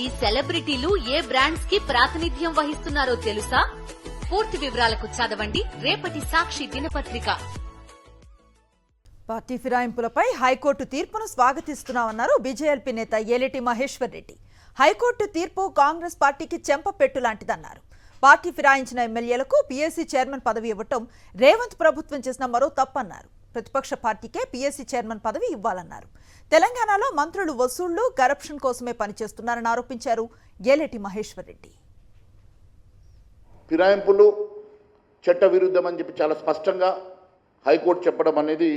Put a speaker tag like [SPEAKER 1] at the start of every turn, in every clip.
[SPEAKER 1] ఈ సెలబ్రిటీలు ఏ బ్రాండ్స్ కి ప్రాతినిధ్యం వహిస్తున్నారో తెలుసా? పూర్తి వివరాలకు చదవండి రేపటి సాక్షి దినపత్రిక.
[SPEAKER 2] పార్టీ ఫిరాయింపులపై హైకోర్టు తీర్పును స్వాగతిస్తున్నామన్నారు బీజేఎల్పీ నేత ఏలేటి మహేశ్వర్ రెడ్డి. హైకోర్టు తీర్పు కాంగ్రెస్ పార్టీకి చెంపపెట్టు లాంటిదన్నారు. పార్టీ ఫిరాయించిన ఎమ్మెల్యేలకు పీఏసీ చైర్మన్ పదవి ఇవ్వటం రేవంత్ ప్రభుత్వం చేసిన మరో తప్పన్నారు. ప్రతిపక్ష పార్టీకే పీఏసీ చైర్మన్ పదవి ఇవ్వాలన్నారు. తెలంగాణలో మంత్రులు వసూళ్లు, కరప్షన్ కోసమే పనిచేస్తున్నారని ఆరోపించారు ఏలేటి మహేశ్వర్ రెడ్డి.
[SPEAKER 3] ఫిరాయింపులు చట్ట విరుద్ధమని చెప్పి చాలా స్పష్టంగా హైకోర్టు చెప్పడం అనేది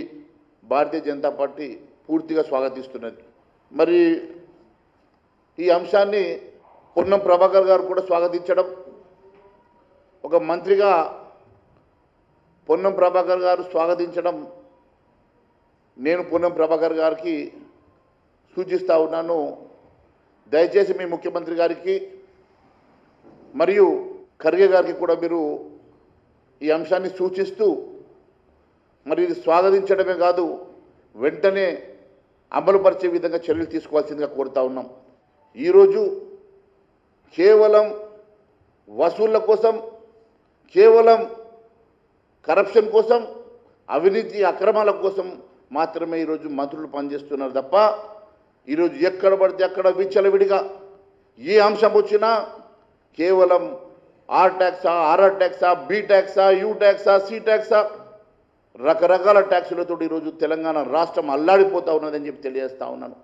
[SPEAKER 3] భారతీయ జనతా పార్టీ పూర్తిగా స్వాగతిస్తున్నది. మరి ఈ అంశాన్ని పొన్నం ప్రభాకర్ గారు కూడా స్వాగతించడం, ఒక మంత్రిగా పొన్నం ప్రభాకర్ గారు స్వాగతించడం, నేను పొన్నం ప్రభాకర్ గారికి సూచిస్తూ ఉన్నాను, దయచేసి మీ ముఖ్యమంత్రి గారికి మరియు ఖర్గే గారికి కూడా మీరు ఈ అంశాన్ని సూచిస్తూ మరి ఇది స్వాగతించడమే కాదు, వెంటనే అమలుపరిచే విధంగా చర్యలు తీసుకోవాల్సిందిగా కోరుతా ఉన్నాం. ఈరోజు కేవలం వసూళ్ల కోసం, కేవలం కరప్షన్ కోసం, అవినీతి అక్రమాల కోసం మాత్రమే ఈరోజు మంత్రులు పనిచేస్తున్నారు తప్ప ఈరోజు ఎక్కడ పడితే అక్కడ విచ్చలవిడిగా ఏ అంశం వచ్చినా కేవలం R taxa, RR taxa, B taxa, U taxa, C taxa, రకరకాల ట్యాక్సులతో ఈరోజు తెలంగాణ రాష్ట్రం అల్లాడిపోతూ ఉన్నదని చెప్పి తెలియజేస్తా ఉన్నాను.